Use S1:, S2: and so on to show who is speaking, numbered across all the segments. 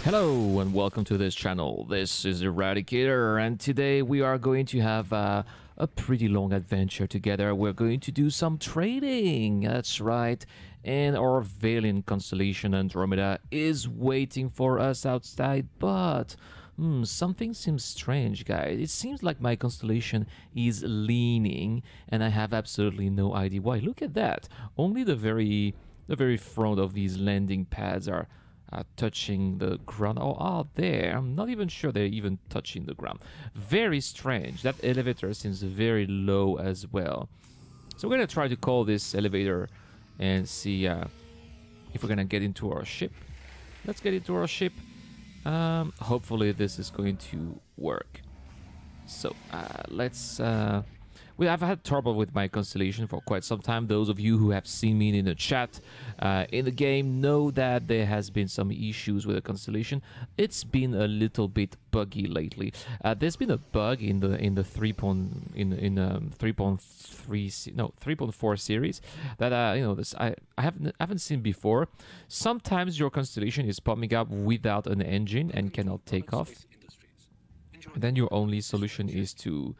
S1: Hello and welcome to this channel. This is Eradicator and today we are going to have a pretty long adventure together. We're going to do some trading. That's right. And our valiant constellation Andromeda is waiting for us outside, but something seems strange, guys. It seems like my constellation is leaning and I have absolutely no idea why. Look at that. Only the very front of these landing pads are touching the ground. Oh, there. I'm not even sure they're even touching the ground. Very strange. That elevator seems very low as well. So we're going to try to call this elevator and see if we're going to get into our ship. Let's get into our ship. Hopefully this is going to work. So let's... I've had trouble with my constellation for quite some time. Those of you who have seen me in the chat in the game know that there has been some issues with the constellation. It's been a little bit buggy lately. There's been a bug in the 3.4 series that I haven't seen before. Sometimes your constellation is popping up without an engine and cannot take off. Then your only solution is to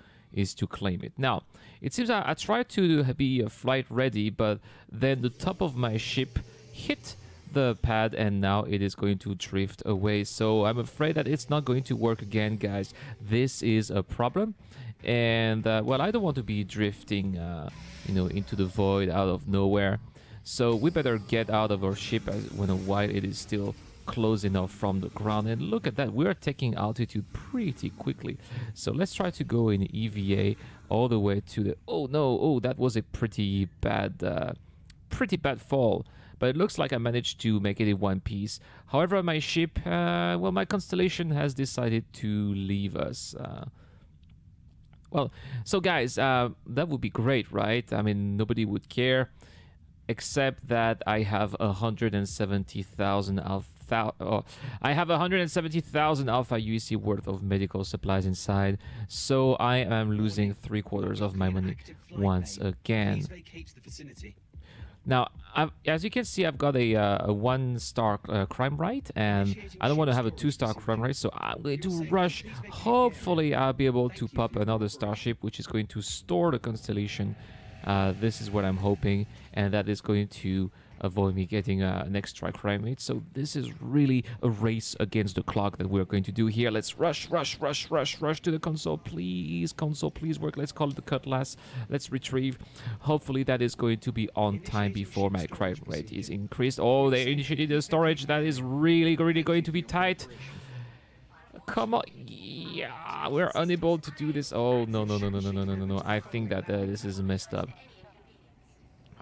S1: claim it. Now, it seems I tried to be flight ready, but then the top of my ship hit the pad and now it is going to drift away. So I'm afraid that it's not going to work again, guys. This is a problem. And, well, I don't want to be drifting, into the void out of nowhere. So we better get out of our ship while it is still close enough from the ground. And look at that, we're taking altitude pretty quickly. So let's try to go in EVA all the way to the... Oh no, oh, that was a pretty bad fall, but it looks like I managed to make it in one piece. However, my ship, well, my constellation has decided to leave us. Well, so guys, that would be great, right? I mean, nobody would care, except that I have 170,000 I have 170,000 Alpha UEC worth of medical supplies inside, so I am losing 3/4 of my money once again. Now, as you can see, I've got a 1-star crime rate, and I don't want to have a 2-star crime rate, so I'm going to rush. Hopefully, I'll be able to pop another starship, which is going to store the constellation. This is what I'm hoping, and that is going to avoid me getting an extra crime rate. So this is really a race against the clock that we're going to do here. Let's rush to the console, please. Console, please work. Let's call it the cutlass. Let's retrieve. Hopefully that is going to be on time before my crime rate is increased. Oh, they initiated the storage. That is really going to be tight. Come on. Yeah, we're unable to do this. Oh, no. I think that this is messed up.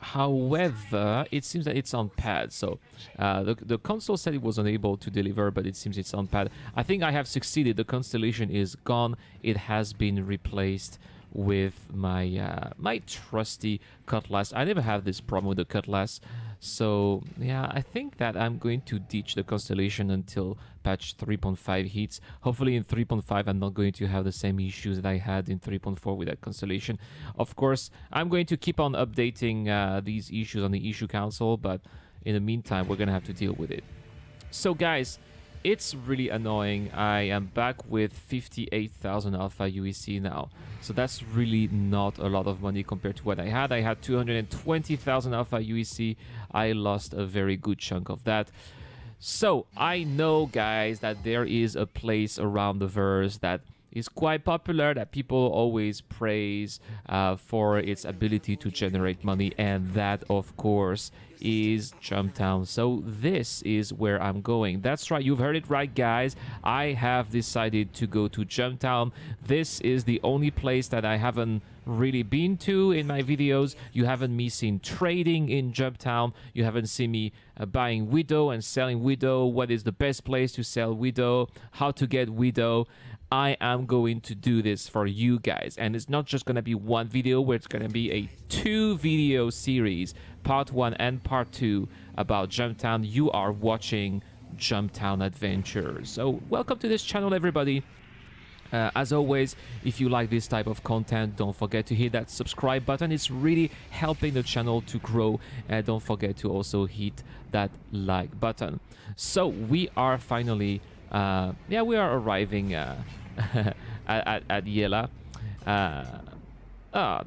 S1: However, it seems that it's on pad. So the console said it was unable to deliver, but it seems it's on pad. I think I have succeeded. The constellation is gone. It has been replaced with my my trusty cutlass. I never have this problem with the cutlass. So yeah, I think that I'm going to ditch the constellation until patch 3.5 hits. Hopefully in 3.5 I'm not going to have the same issues that I had in 3.4 with that constellation. Of course, I'm going to keep on updating these issues on the issue council, but in the meantime we're gonna have to deal with it. So guys, it's really annoying. I am back with 58,000 Alpha UEC now. So that's really not a lot of money compared to what I had. I had 220,000 Alpha UEC. I lost a very good chunk of that. So I know, guys, that there is a place around the verse that is quite popular, that people always praise for its ability to generate money, and that of course is Jumptown. So this is where I'm going. That's right, you've heard it right, guys. I have decided to go to Jumptown. This is the only place that I haven't really been to in my videos. You haven't me seen trading in Jumptown. You haven't seen me buying Widow and selling Widow. What is the best place to sell Widow? How to get Widow? I am going to do this for you guys, and it's not just going to be one video, where it's going to be a 2-video series, part 1 and part 2 about Jumptown. You are watching Jumptown Adventures. So welcome to this channel, everybody. As always, if you like this type of content, don't forget to hit that subscribe button. It's really helping the channel to grow. And don't forget to also hit that like button. So we are finally Yeah, we are arriving at Yela.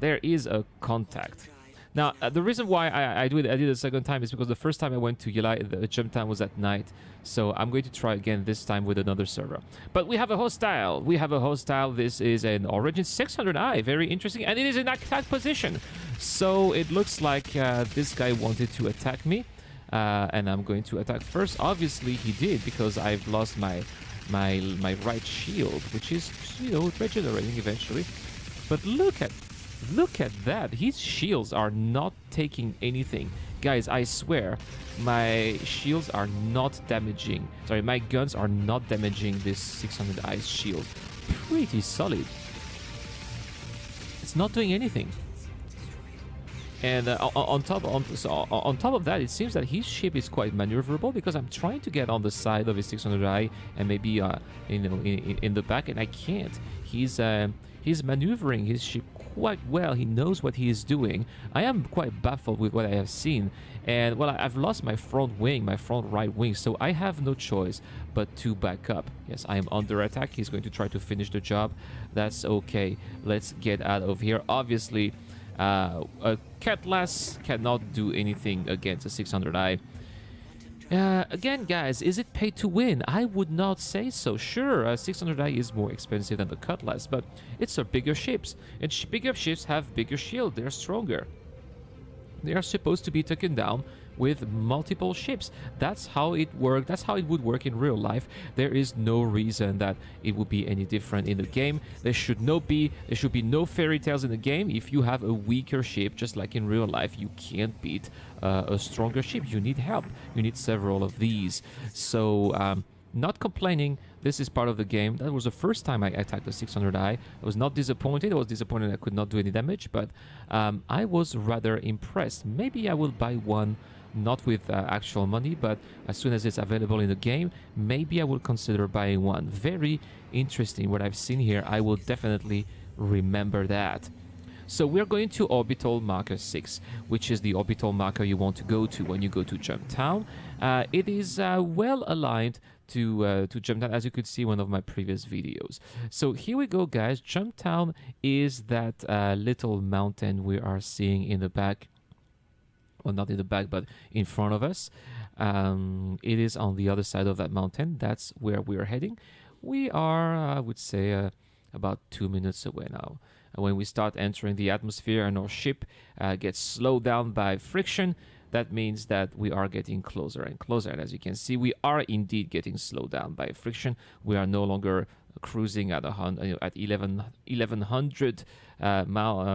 S1: There is a contact. Now, the reason why I did it a second time is because the first time I went to Yela, the Jumptown was at night. So I'm going to try again this time with another server. But we have a hostile. We have a hostile. This is an Origin 600i. Very interesting. And it is in attack position. So it looks like this guy wanted to attack me. And I'm going to attack first. Obviously, he did because I've lost my right shield, which is, you know, regenerating eventually. But look at that. His shields are not taking anything. Guys, I swear, my shields are not damaging. Sorry, my guns are not damaging this 600 ice shield. Pretty solid. It's not doing anything. And on top of that, it seems that his ship is quite maneuverable because I'm trying to get on the side of his 600i and maybe you know, in the back, and I can't. He's maneuvering his ship quite well. He knows what he is doing. I am quite baffled with what I have seen, and well, I've lost my front wing, my front right wing, so I have no choice but to back up. Yes, I am under attack. He's going to try to finish the job. That's okay. Let's get out of here. Obviously, a cutlass cannot do anything against a 600i. Again, guys, is it pay to win? I would not say so. Sure, a 600i is more expensive than the cutlass, but it's a bigger ships, and bigger ships have bigger shield. They're stronger. They are supposed to be taken down with multiple ships. That's how it works. That's how it would work in real life. There is no reason that it would be any different in the game. There should no fairy tales in the game. If you have a weaker ship, just like in real life, you can't beat a stronger ship. You need help. You need several of these. So not complaining. This is part of the game. That was the first time I attacked the 600i. I was not disappointed. I was disappointed I could not do any damage, but I was rather impressed. Maybe I will buy one, not with actual money, but as soon as it's available in the game, maybe I will consider buying one. Very interesting what I've seen here. I will definitely remember that. So we're going to orbital marker 6, which is the orbital marker you want to go to when you go to Jumptown. It is well aligned to Jumptown, as you could see in one of my previous videos. So here we go, guys. Jumptown is that little mountain we are seeing in the back. Well, not in the back, but in front of us. It is on the other side of that mountain. That's where we are heading. We are, I would say, about 2 minutes away now. And when we start entering the atmosphere and our ship gets slowed down by friction, that means that we are getting closer and closer. And as you can see, we are indeed getting slowed down by friction. We are no longer cruising at 1100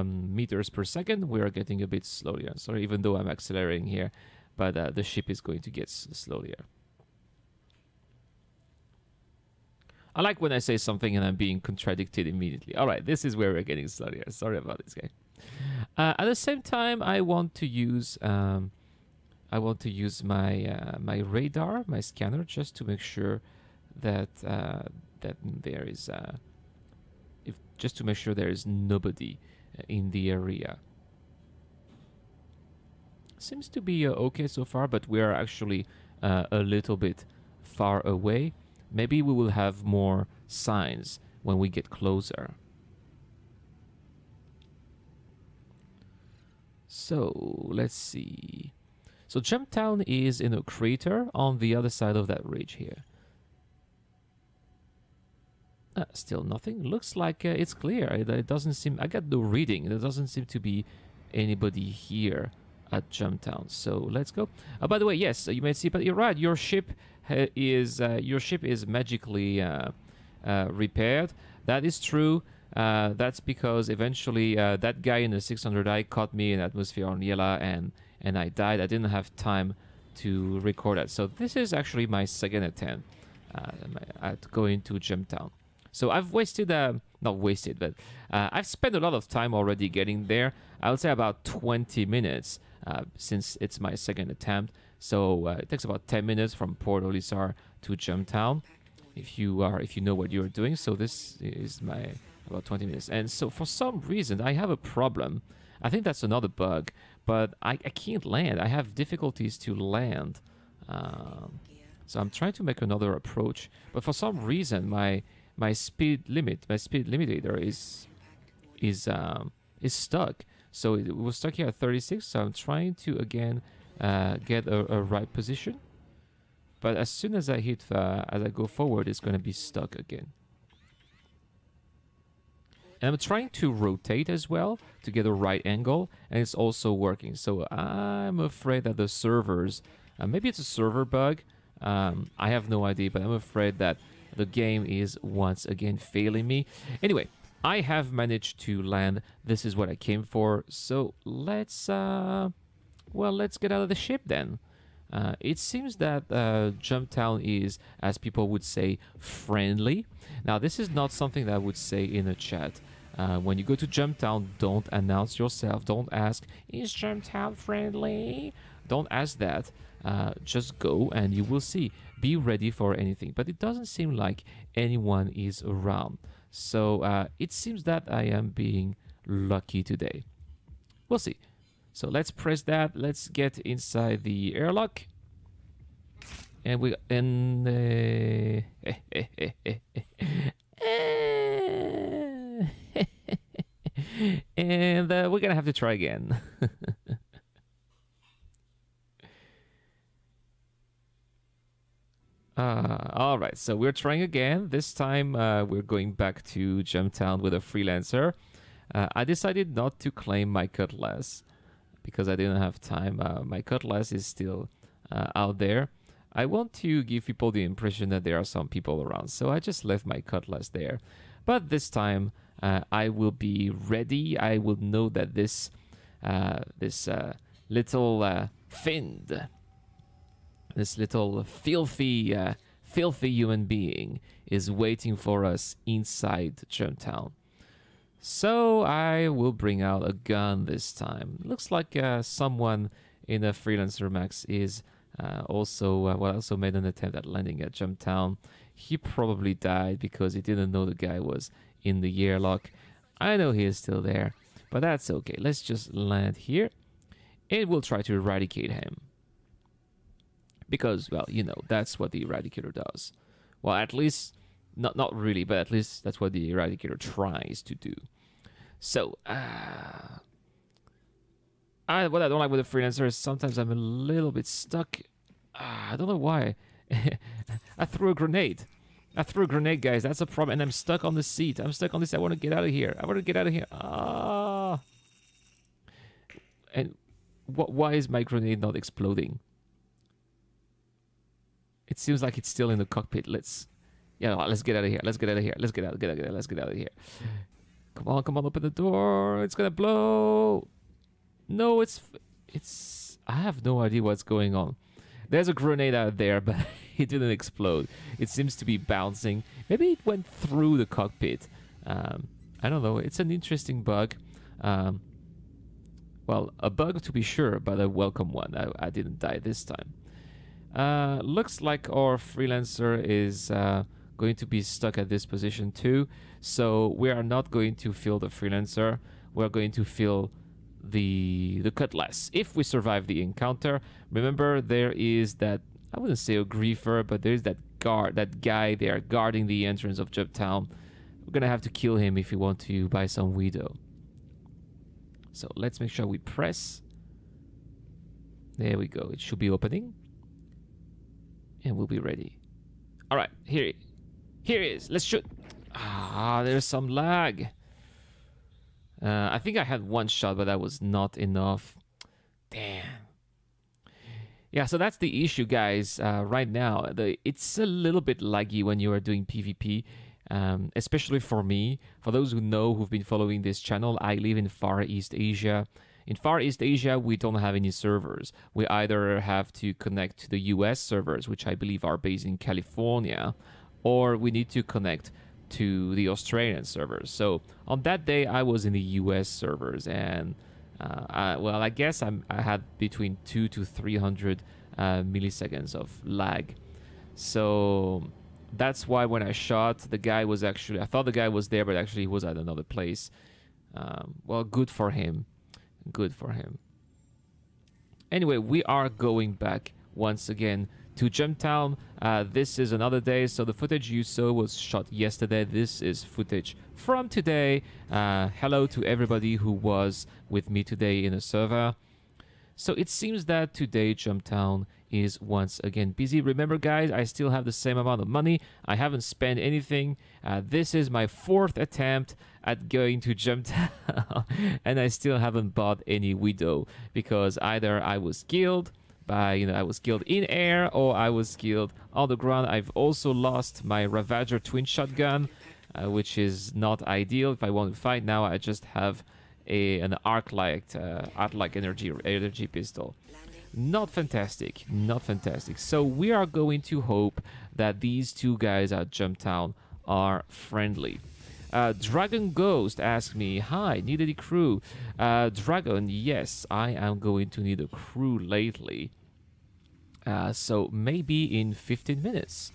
S1: meters per second. We are getting a bit slower. Sorry, even though I'm accelerating here, but the ship is going to get slower. I like when I say something and I'm being contradicted immediately. All right, this is where we're getting slower. Sorry about this guy. At the same time, I want to use my radar, my scanner, just to make sure that that there is just to make sure there is nobody in the area. Seems to be okay so far, but we are actually a little bit far away. Maybe we will have more signs when we get closer. So let's see. So Jumptown is in a crater on the other side of that ridge here. Still nothing. Looks like it's clear. It doesn't seem... I got no reading. There doesn't seem to be anybody here at Jumptown. So let's go. By the way, yes, you may see, but you're right. Your ship is magically repaired. That is true. That's because eventually that guy in the 600i caught me in atmosphere on Yela, and I died. I didn't have time to record that. So this is actually my second attempt at going to Jumptown. So I've wasted, not wasted, but I've spent a lot of time already getting there. I would say about 20 minutes since it's my second attempt. So it takes about 10 minutes from Port Olisar to Jumptown, if you know what you're doing. So this is my about 20 minutes. And so for some reason I have a problem. I think that's another bug, but I can't land. I have difficulties to land. So I'm trying to make another approach, but for some reason my speed limitator is stuck. So it was stuck here at 36. So I'm trying to again get a right position. But as soon as I hit, as I go forward, it's going to be stuck again. And I'm trying to rotate as well to get a right angle, and it's also working. So I'm afraid that the servers, maybe it's a server bug. I have no idea, but I'm afraid that the game is once again failing me. Anyway, I have managed to land. This is what I came for. So let's, well, let's get out of the ship then. It seems that Jumptown is, as people would say, friendly. Now, this is not something that I would say in a chat. When you go to Jumptown, don't announce yourself. Don't ask, is Jumptown friendly? Don't ask that. Just go and you will see. Be ready for anything. But it doesn't seem like anyone is around. So it seems that I am being lucky today. We'll see. So let's press that. Let's get inside the airlock. And we and we're gonna have to try again. All right, so we're trying again. This time we're going back to Jumptown with a freelancer. I decided not to claim my cutlass because I didn't have time. My cutlass is still out there. I want to give people the impression that there are some people around, so I just left my cutlass there. But this time I will be ready. I will know that this little fiend, this little filthy human being is waiting for us inside Jumptown. So I will bring out a gun this time. Looks like someone in a freelancer max is also made an attempt at landing at Jumptown. He probably died because he didn't know the guy was in the airlock. I know he is still there, but that's okay. Let's just land here and we'll try to eradicate him. Because, well, you know, that's what the Eradicator does. Well, at least, not really, but at least that's what the Eradicator tries to do. So, what I don't like with the freelancer is sometimes I'm a little bit stuck. I don't know why. I threw a grenade. Guys. That's a problem. And I'm stuck on the seat. I want to get out of here. And why is my grenade not exploding? It seems like it's still in the cockpit. Let's get out of here. Let's get out of here. Come on, open the door. It's gonna blow. No, it's I have no idea what's going on. There's a grenade out there, but it didn't explode. It seems to be bouncing. Maybe it went through the cockpit. I don't know. It's an interesting bug. Well, a bug to be sure, but a welcome one. I didn't die this time. Looks like our freelancer is going to be stuck at this position too. So we are not going to fill the freelancer. We're going to fill the cutlass. If we survive the encounter, remember there is that, I wouldn't say a griefer, but there's that guy there guarding the entrance of Jumptown. We're gonna have to kill him if we want to buy some widow. So let's make sure we press. There we go. It should be opening. And we'll be ready. All right, here it is. Let's shoot. There's some lag. I think I had one shot, but that was not enough. Damn. Yeah, so that's the issue, guys. Right now, it's a little bit laggy when you are doing PvP, especially for me. For those who've been following this channel, I live in Far East Asia. In Far East Asia, we don't have any servers. We either have to connect to the US servers, which I believe are based in California, or we need to connect to the Australian servers. So on that day, I was in the US servers, and I guess I had between 200 to 300 milliseconds of lag. So that's why when I shot, the guy was actually, I thought the guy was there, but actually he was at another place. Well, good for him. Good for him. Anyway, we are going back once again to Jumptown. This is another day, so the footage you saw was shot yesterday. This is footage from today. Hello to everybody who was with me today in the server. So it seems that today Jumptown is once again busy. Remember, guys, I still have the same amount of money. I haven't spent anything. This is my 4th attempt at going to Jumptown, and I still haven't bought any Widow because either I was killed by, I was killed in air, or I was killed on the ground. I've also lost my Ravager twin shotgun, which is not ideal. If I want to fight now, I just have an arc-like energy pistol. Not fantastic, not fantastic. So we are going to hope that these two guys at Jumptown are friendly. Dragon Ghost asked me, hi, need any crew? Dragon, yes, I am going to need a crew lately. So maybe in 15 minutes.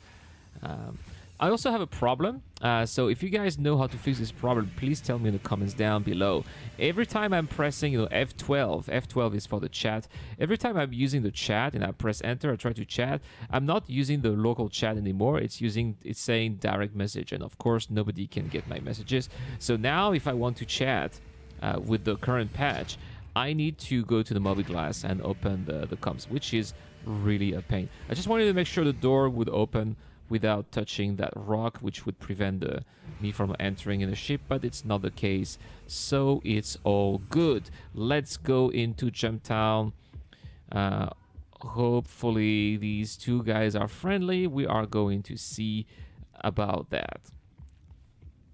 S1: I also have a problem, so if you guys know how to fix this problem, please tell me in the comments down below. Every time I'm pressing, F12 is for the chat. Every time I'm using the chat and I press enter, I try to chat, I'm not using the local chat anymore. It's saying direct message, and of course nobody can get my messages. So now if I want to chat with the current patch, I need to go to the mobiGlass and open the comms, which is really a pain. I just wanted to make sure the door would open without touching that rock, which would prevent me from entering in the ship, but it's not the case, so it's all good. Let's go into Jumptown. Hopefully these two guys are friendly. We are going to see about that.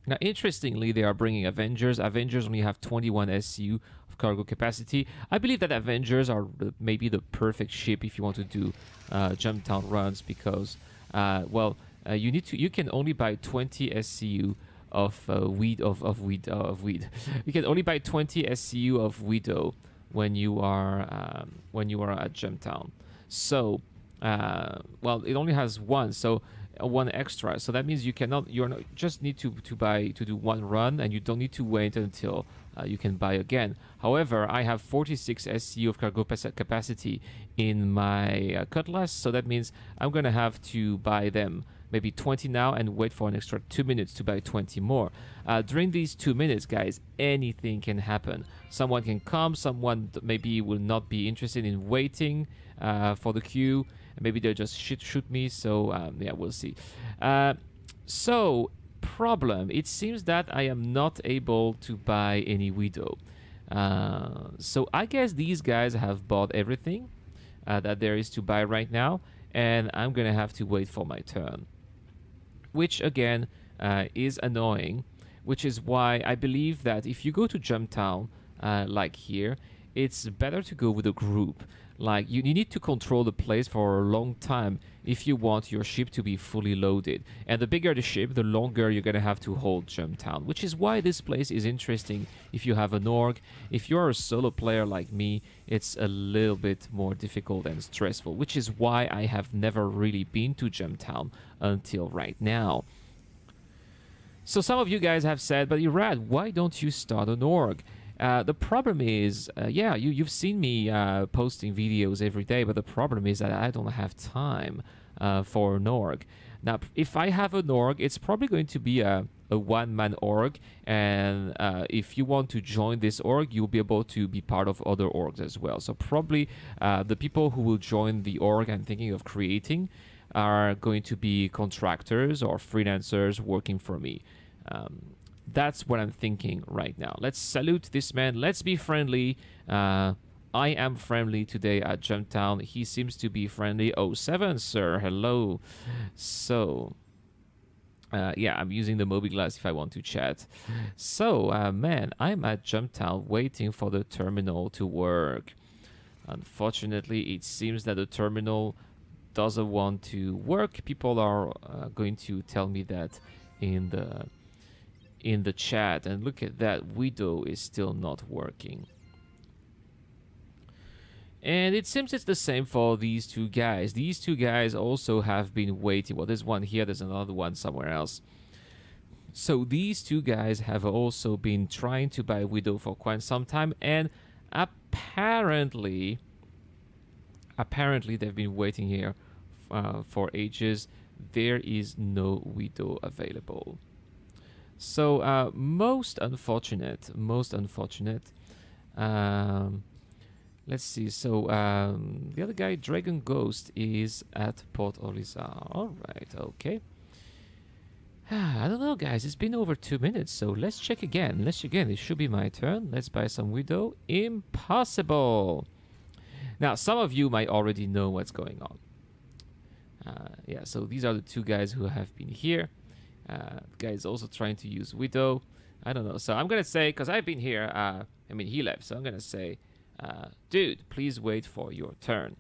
S1: Now, interestingly, they are bringing Avengers. Avengers only have 21 SCU of cargo capacity. I believe that Avengers are maybe the perfect ship if you want to do Jumptown runs, because you can only buy 20 SCU of weed. You can only buy 20 SCU of Widow when you are at Jumptown. So, it only has one, so one extra. So that means you just need to do one run, and you don't need to wait until you can buy again. However, I have 46 SCU of cargo capacity in my cutlass, so that means I'm gonna have to buy them maybe 20 now and wait for an extra 2 minutes to buy 20 more. During these 2 minutes, guys, anything can happen. Someone can come, someone maybe will not be interested in waiting for the queue, maybe they'll just shoot me. So yeah, we'll see. So problem, it seems that I am not able to buy any Widow. So I guess these guys have bought everything that there is to buy right now, and I'm gonna have to wait for my turn, which again is annoying, which is why I believe that if you go to Jumptown like here, it's better to go with a group. Like, you need to control the place for a long time if you want your ship to be fully loaded. And the bigger the ship, the longer you're going to have to hold Jumptown, which is why this place is interesting if you have an org. If you're a solo player like me, it's a little bit more difficult and stressful, which is why I have never really been to Jumptown until right now. So some of you guys have said, but Erad, why don't you start an org? The problem is, yeah, you've seen me posting videos every day, but the problem is that I don't have time for an org. Now, if I have an org, it's probably going to be a one-man org, and if you want to join this org, you'll be able to be part of other orgs as well. So probably the people who will join the org I'm thinking of creating are going to be contractors or freelancers working for me. That's what I'm thinking right now. Let's salute this man. Let's be friendly. I am friendly today at Jumptown. He seems to be friendly. 07, sir. Hello. So, yeah, I'm using the mobiGlass if I want to chat. So, man, I'm at Jumptown waiting for the terminal to work. Unfortunately, it seems that the terminal doesn't want to work. People are going to tell me that in the chat, and look at that, Widow is still not working. And it seems it's the same for these two guys. These two guys also have been waiting. Well, there's one here, there's another one somewhere else. So these two guys have also been trying to buy Widow for quite some time, and apparently they've been waiting here for ages, there is no widow available. So most unfortunate. Let's see. So the other guy, Dragon Ghost, is at Port Orisa. All right. Okay. I don't know, guys. It's been over 2 minutes, so let's check again. It should be my turn. Let's buy some widow. Impossible. Now, some of you might already know what's going on. Yeah. So these are the two guys who have been here. The guy is also trying to use widow. I don't know. So I'm gonna say, because I've been here. I mean, he left. So I'm gonna say, dude, please wait for your turn.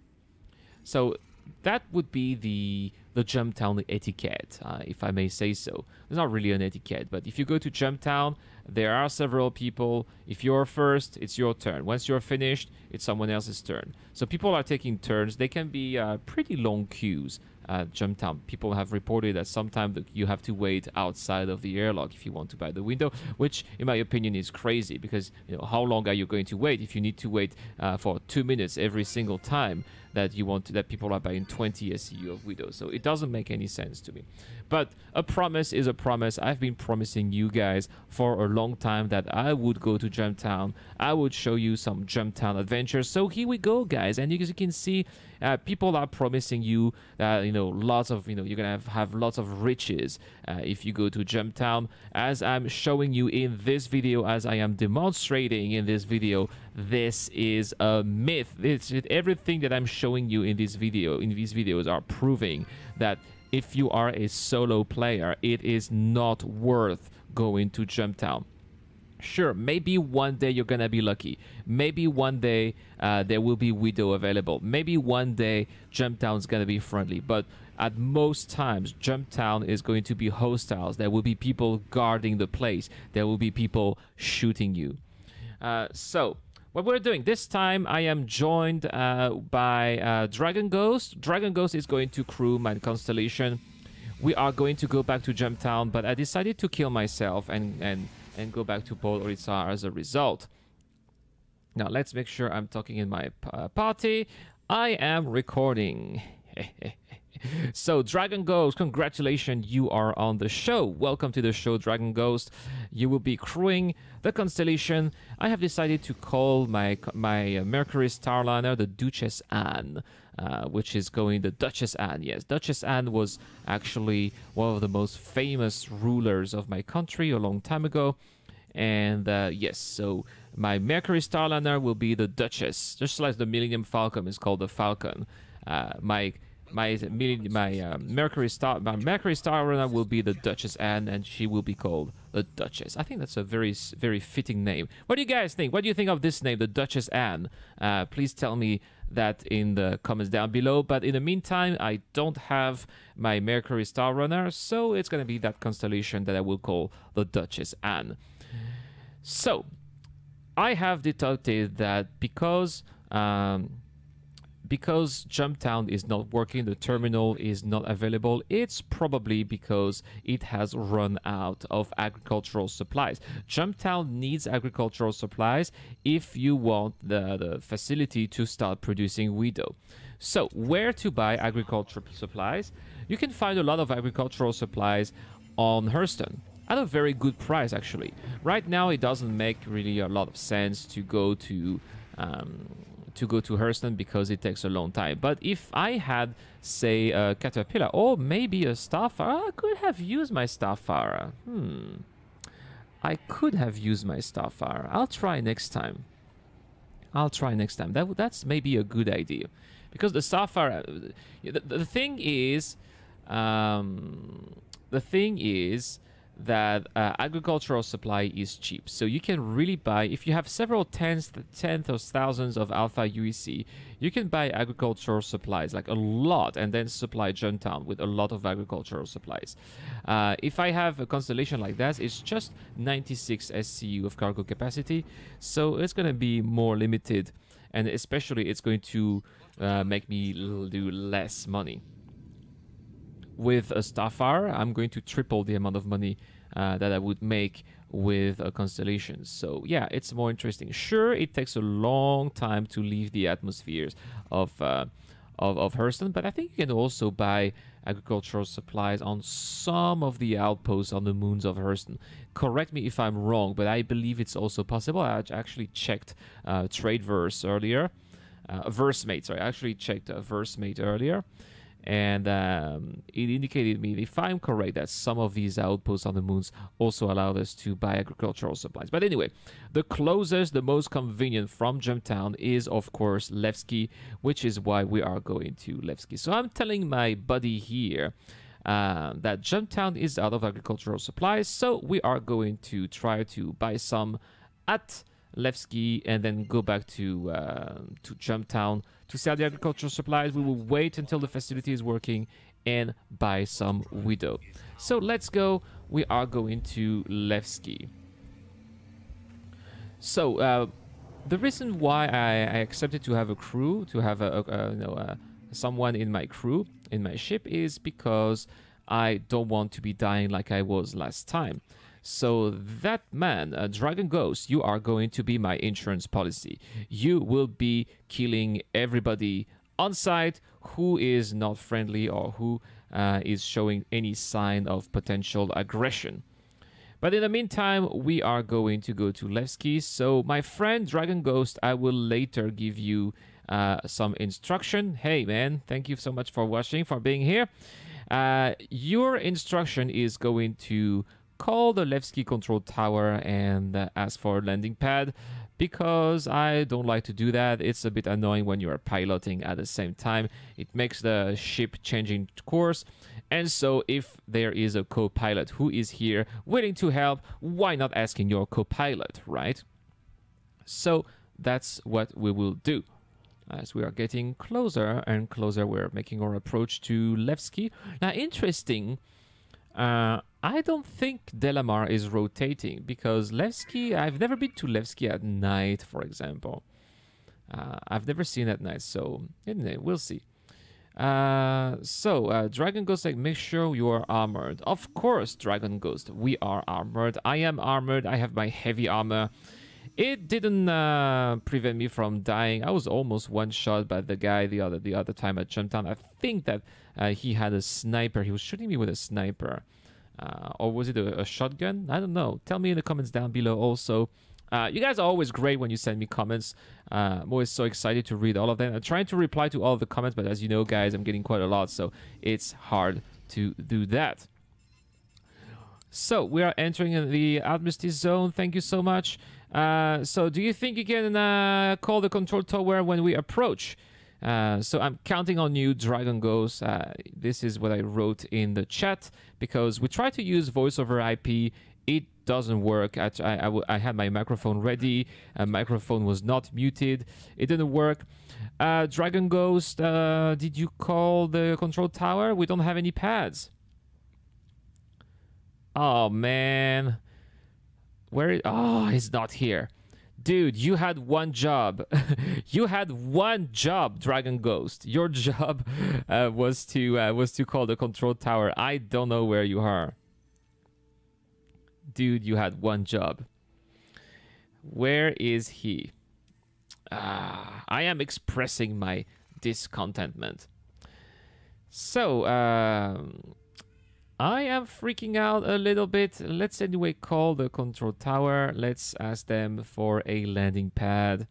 S1: So that would be the Jumptown etiquette, if I may say so. It's not really an etiquette, but if you go to Jumptown, there are several people. If you're first, it's your turn. Once you're finished, it's someone else's turn. So people are taking turns. They can be pretty long queues at Jumptown. People have reported that sometimes you have to wait outside of the airlock if you want to buy the window, which in my opinion is crazy, because how long are you going to wait if you need to wait for 2 minutes every single time that you want to, that people are buying 20 SCU of widow? So it doesn't make any sense to me. But a promise is a promise. I've been promising you guys for a long time that I would go to Jumptown. I would show you some Jumptown adventures. So here we go, guys. And as you can see, people are promising you lots of you're gonna have lots of riches if you go to Jumptown. As I'm showing you in this video, as I am demonstrating in this video, this is a myth. Everything that I'm showing you in these videos are proving that if you are a solo player, it is not worth going to Jumptown. Sure, maybe one day you're gonna be lucky. Maybe one day there will be widow available. Maybe one day Jumptown's gonna be friendly. But at most times, Jumptown is going to be hostile. There will be people guarding the place. There will be people shooting you. So what we're doing this time, I am joined by Dragon Ghost. Dragon Ghost is going to crew my constellation. We are going to go back to Jumptown, but I decided to kill myself and go back to Port Orisa as a result. Now let's make sure I'm talking in my party. I am recording. So Dragon Ghost, congratulations, you are on the show. Welcome to the show, Dragon Ghost. You will be crewing the constellation. I have decided to call my Mercury Starliner the Duchess Anne, which is going the Duchess Anne. Yes, Duchess Anne was actually one of the most famous rulers of my country a long time ago. And yes, so my Mercury Starliner will be the Duchess, just like the Millennium Falcon is called the Falcon. My Mercury Starliner will be the Duchess Anne, and she will be called the Duchess. I think that's a very fitting name. What do you guys think? What do you think of this name, the Duchess Anne? Please tell me that in the comments down below. But in the meantime, I don't have my Mercury Starliner, so it's gonna be that constellation that I will call the Duchess Anne. So I have deducted that because Jumptown is not working, the terminal is not available, it's probably because it has run out of agricultural supplies. Jumptown needs agricultural supplies if you want the facility to start producing widow. So where to buy agricultural supplies? You can find a lot of agricultural supplies on Hurston at a very good price, actually. Right now it doesn't make really a lot of sense to go to Hurston because it takes a long time. But if I had, say, a Caterpillar or maybe a Starfire, I could have used my Starfire. I could have used my Starfire. I'll try next time. That's maybe a good idea, because the Starfire. The thing is that agricultural supply is cheap, so you can really buy, if you have several tens of thousands of alpha UEC, you can buy agricultural supplies, like a lot, and then supply Jumptown with a lot of agricultural supplies. If I have a constellation like that, it's just 96 SCU of cargo capacity, so it's going to be more limited, and especially it's going to make me do less money. With a Starfire, I'm going to triple the amount of money that I would make with a constellation. So yeah, it's more interesting. Sure, it takes a long time to leave the atmospheres of of Hurston, but I think you can also buy agricultural supplies on some of the outposts on the moons of Hurston. Correct me if I'm wrong, but I believe it's also possible. I actually checked TradeVerse earlier. VerseMate, sorry. I actually checked VerseMate earlier, and it indicated me, if I'm correct, that some of these outposts on the moons also allowed us to buy agricultural supplies. But anyway, the closest, the most convenient from Jumptown is, of course, Levski, which is why we are going to Levski. So I'm telling my buddy here that Jumptown is out of agricultural supplies, so we are going to try to buy some at Levski and then go back to Jumptown to sell the agricultural supplies. We will wait until the facility is working and buy some widow. So let's go. We are going to Levski. So the reason why I accepted to have a crew, to have someone in my crew, in my ship, is because I don't want to be dying like I was last time. So that man, Dragon Ghost, you are going to be my insurance policy. You will be killing everybody on site who is not friendly or who is showing any sign of potential aggression. But in the meantime, we are going to go to Levski. So my friend Dragon Ghost, I will later give you some instruction. Hey man, thank you so much for watching, for being here. Your instruction is going to call the Levski control tower and ask for a landing pad, because I don't like to do that. It's a bit annoying when you are piloting at the same time. It makes the ship changing course. And so if there is a co-pilot who is here willing to help, why not asking your co-pilot, right? So that's what we will do. As we are getting closer and closer, we're making our approach to Levski. Now, interesting, I don't think Delamar is rotating, because Levski, I've never been to Levski at night, for example. I've never seen at night, so anyway, we'll see. Dragon Ghost, like, make sure you are armored. Of course, Dragon Ghost, we are armored. I am armored. I have my heavy armor. It didn't prevent me from dying. I was almost one shot by the guy the other time at Jumptown. I think that he had a sniper. He was shooting me with a sniper. Or was it a shotgun? I don't know. Tell me in the comments down below also. You guys are always great when you send me comments. I'm always so excited to read all of them. I'm trying to reply to all of the comments, but as you know, guys, I'm getting quite a lot, so it's hard to do that. So we are entering the armistice zone. Thank you so much. So do you think you can call the control tower when we approach? So I'm counting on you, Dragon Ghost. This is what I wrote in the chat, because we tried to use voice over IP. It doesn't work. I had my microphone ready. Microphone was not muted. It didn't work. Dragon Ghost, did you call the control tower? We don't have any pads. Oh, man. Oh, he's not here. Dude, you had one job. You had one job, Dragon Ghost. Your job was to call the control tower. I don't know where you are. Dude, you had one job. Where is he? I am expressing my discontentment. So, I am freaking out a little bit. Let's anyway call the control tower. Let's ask them for a landing pad.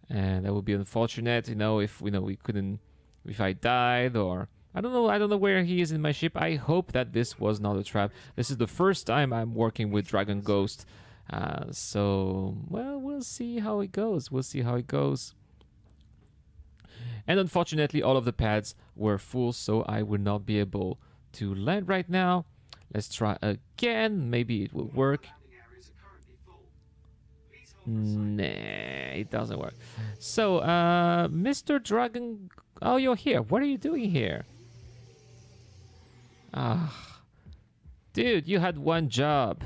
S1: And that would be unfortunate, if we couldn't, if I died, or I don't know where he is in my ship. I hope that this was not a trap. This is the first time I'm working with Dragon Ghost. So, well, we'll see how it goes. We'll see how it goes. And unfortunately, all of the pads were full, so I would not be able to land right now. Let's try again. Maybe it will work. Nah, it doesn't work. So, Mr. Dragon... Oh, you're here. What are you doing here? Dude, you had one job.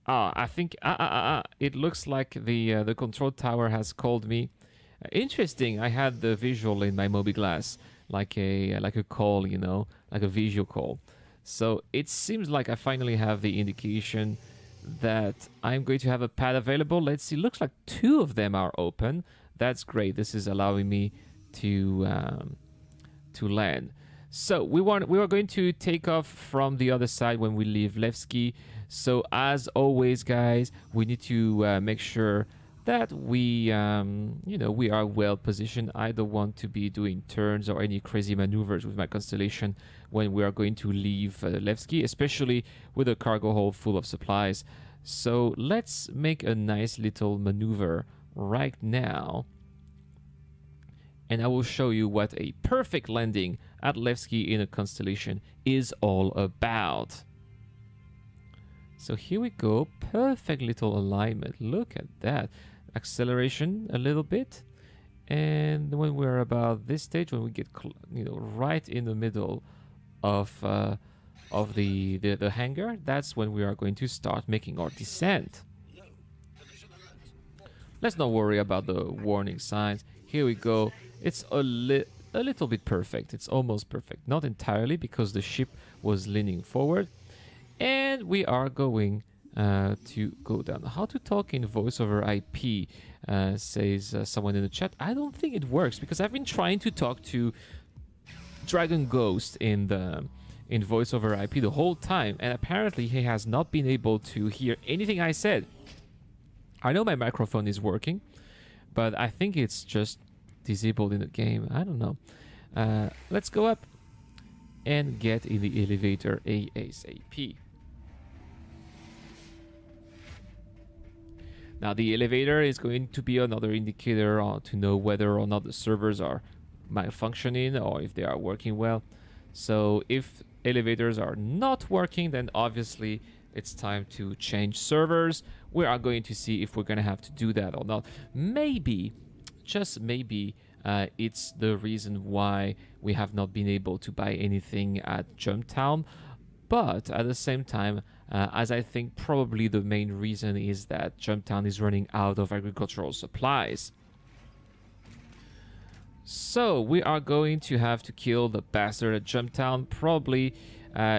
S1: I think it looks like the control tower has called me. Interesting. I had the visual in my Moby Glass, like a call, like a visual call. So it seems like I finally have the indication that I'm going to have a pad available. Let's see. Looks like 2 of them are open. That's great. This is allowing me to land. So we were going to take off from the other side when we leave Levski. So as always, guys, we need to make sure that we we are well positioned. I don't want to be doing turns or any crazy maneuvers with my constellation when we are going to leave Levski, especially with a cargo hold full of supplies. So let's make a nice little maneuver right now, and I will show you what a perfect landing at Levski in a constellation is all about. So here we go, perfect little alignment. Look at that. Acceleration a little bit, and when we're about this stage, when we get right in the middle of the hangar, that's when we are going to start making our descent. Let's not worry about the warning signs. Here we go. It's a little bit perfect. It's almost perfect, not entirely, because the ship was leaning forward. And we are going to go down. How to talk in voice over IP, says someone in the chat. I don't think it works, because I've been trying to talk to Dragon Ghost in voice over IP the whole time, and apparently he has not been able to hear anything I said. I know my microphone is working, but I think it's just disabled in the game. I don't know. Let's go up and get in the elevator ASAP. Now the elevator is going to be another indicator to know whether or not the servers are malfunctioning or if they are working well. So if elevators are not working, then obviously it's time to change servers. We are going to see if we're going to have to do that or not. Maybe, just maybe, it's the reason why we have not been able to buy anything at Jumptown. But at the same time, as I think probably the main reason is that Jumptown is running out of agricultural supplies. So we are going to have to kill the bastard at Jumptown. Probably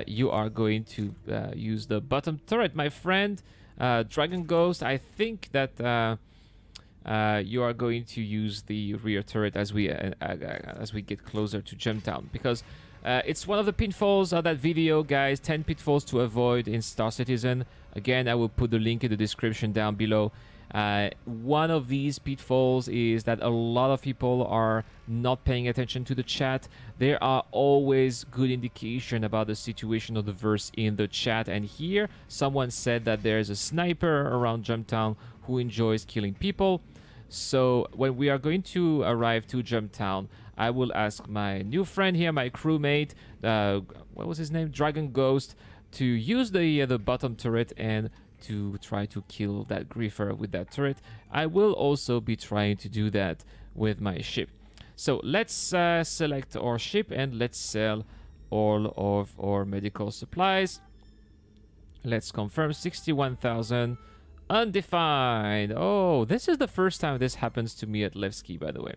S1: you are going to use the bottom turret, my friend. Dragon Ghost, I think that you are going to use the rear turret as we get closer to Jumptown, because it's one of the pitfalls of that video, guys. 10 pitfalls to avoid in Star Citizen. Again, I will put the link in the description down below. One of these pitfalls is that a lot of people are not paying attention to the chat. There are always good indication about the situation of the verse in the chat, and here someone said that there's a sniper around Jumptown who enjoys killing people. So when we are going to arrive to Jumptown, I will ask my new friend here, my crewmate, what was his name, Dragon Ghost, to use the bottom turret and to try to kill that griefer with that turret. I will also be trying to do that with my ship. So let's select our ship and let's sell all of our medical supplies. Let's confirm 61,000 undefined. Oh, this is the first time this happens to me at Levski, by the way.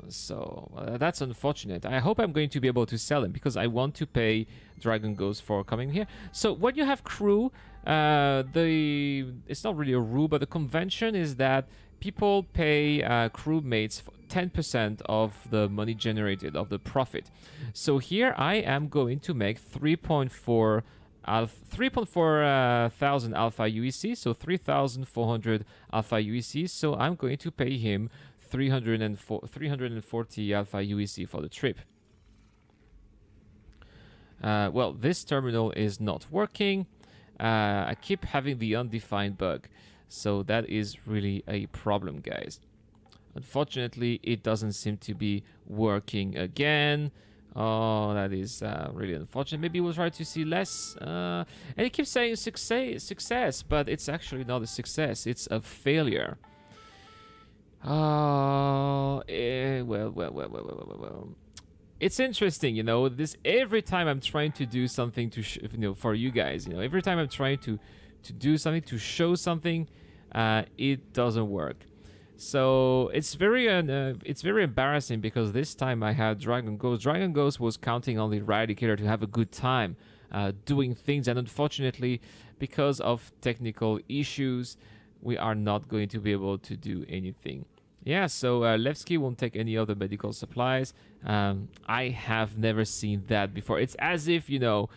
S1: So that's unfortunate. I hope I'm going to be able to sell them, because I want to pay Dragon Ghost for coming here. So when you have crew, it's not really a rule, but the convention is that people pay crewmates 10% of the money generated, of the profit. So here I am going to make 3.4 thousand alpha UEC, so 3,400 alpha UEC. So I'm going to pay him 340 alpha UEC for the trip. Well, this terminal is not working. I keep having the undefined bug, so that is really a problem, guys. Unfortunately, it doesn't seem to be working again. Oh, that is really unfortunate. Maybe we'll try to see less. And it keeps saying success, but it's actually not a success. It's a failure. Well. It's interesting, you know. This every time I'm trying to do something to, for you guys, every time I'm trying to do something to show something, it doesn't work. So it's very embarrassing, because this time I had Dragon Ghost. Dragon Ghost was counting on the Eradicator to have a good time doing things, and unfortunately, because of technical issues, we are not going to be able to do anything. Yeah, so Levski won't take any other medical supplies. I have never seen that before. It's as if, you know,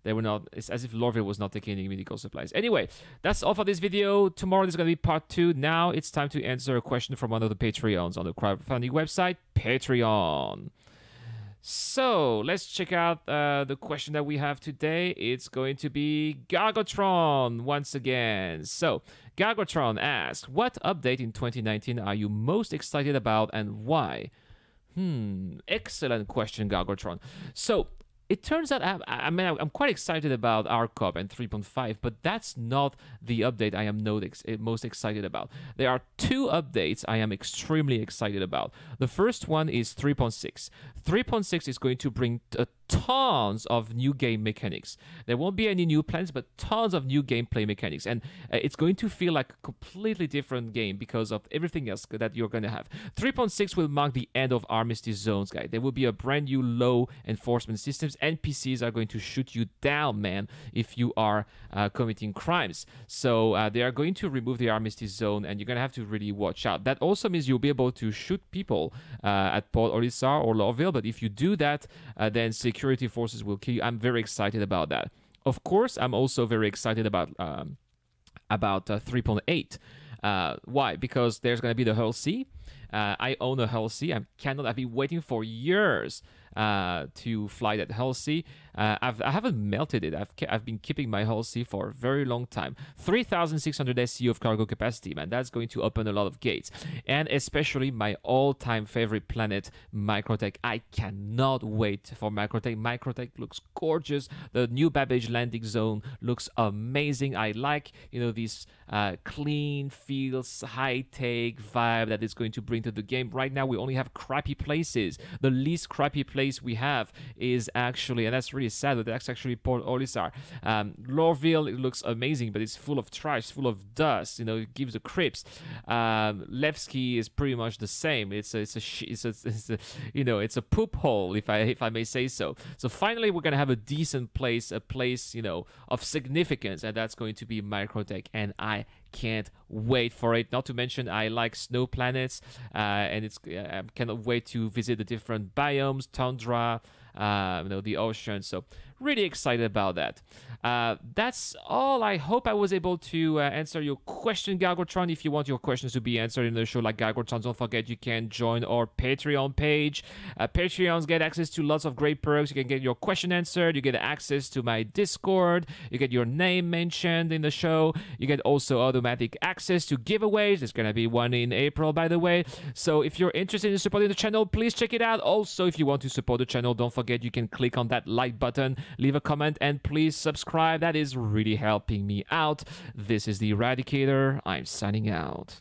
S1: they were not. It's as if Lorville was not taking any medical supplies. Anyway, that's all for this video. Tomorrow there's gonna be part 2. Now it's time to answer a question from one of the Patreons on the crowdfunding website, Patreon. So let's check out the question that we have today. It's going to be Gargotron once again. So Gargotron asks, what update in 2019 are you most excited about and why? Excellent question, Gargotron. So it turns out I'm quite excited about RCOP and 3.5, but that's not the update I am most excited about. There are 2 updates I am extremely excited about. The first one is 3.6. 3.6 is going to bring tons of new game mechanics. There won't be any new plans, but tons of new gameplay mechanics, and it's going to feel like a completely different game because of everything else that you're going to have. 3.6 will mark the end of Armistice Zones, guys. There will be a brand new low enforcement systems. NPCs are going to shoot you down, man, if you are committing crimes. So they are going to remove the Armistice Zone, and you're going to have to really watch out. That also means you'll be able to shoot people at Port Olisar or Lorville, but if you do that, then security forces will kill you. I'm very excited about that. Of course, I'm also very excited about 3.8. Why? Because there's going to be the Hull C. I own a Hull C. I've been waiting for years to fly that Hull C. I haven't melted it. I've been keeping my Hull C for a very long time. 3,600 SCU of cargo capacity, man. That's going to open a lot of gates. And especially my all-time favorite planet, Microtech. I cannot wait for Microtech. Microtech looks gorgeous. The new Babbage landing zone looks amazing. I like, you know, this clean feels, high-tech vibe that it's going to bring to the game. Right now, we only have crappy places. The least crappy place we have is actually, and that's really sad, but that's actually Port Olisar. Lorville, it looks amazing, but it's full of trash, full of dust. You know, it gives the creeps. Levski is pretty much the same. It's a you know, it's a poop hole, if I may say so. So finally, we're gonna have a decent place, a place, you know, of significance, and that's going to be Microtech, and I can't wait for it. Not to mention, I like snow planets, and I cannot wait to visit the different biomes, tundra, you know, the ocean. So really excited about that. That's all. I hope I was able to answer your question, Gargotron. If you want your questions to be answered in the show like Gargotron, don't forget you can join our Patreon page. Patreons get access to lots of great perks. You can get your question answered. You get access to my Discord. You get your name mentioned in the show. You get also automatic access to giveaways. There's going to be one in April, by the way. So if you're interested in supporting the channel, please check it out. Also, if you want to support the channel, don't forget you can click on that like button, leave a comment, and please subscribe. That is really helping me out. This is the Eradicator. I'm signing out.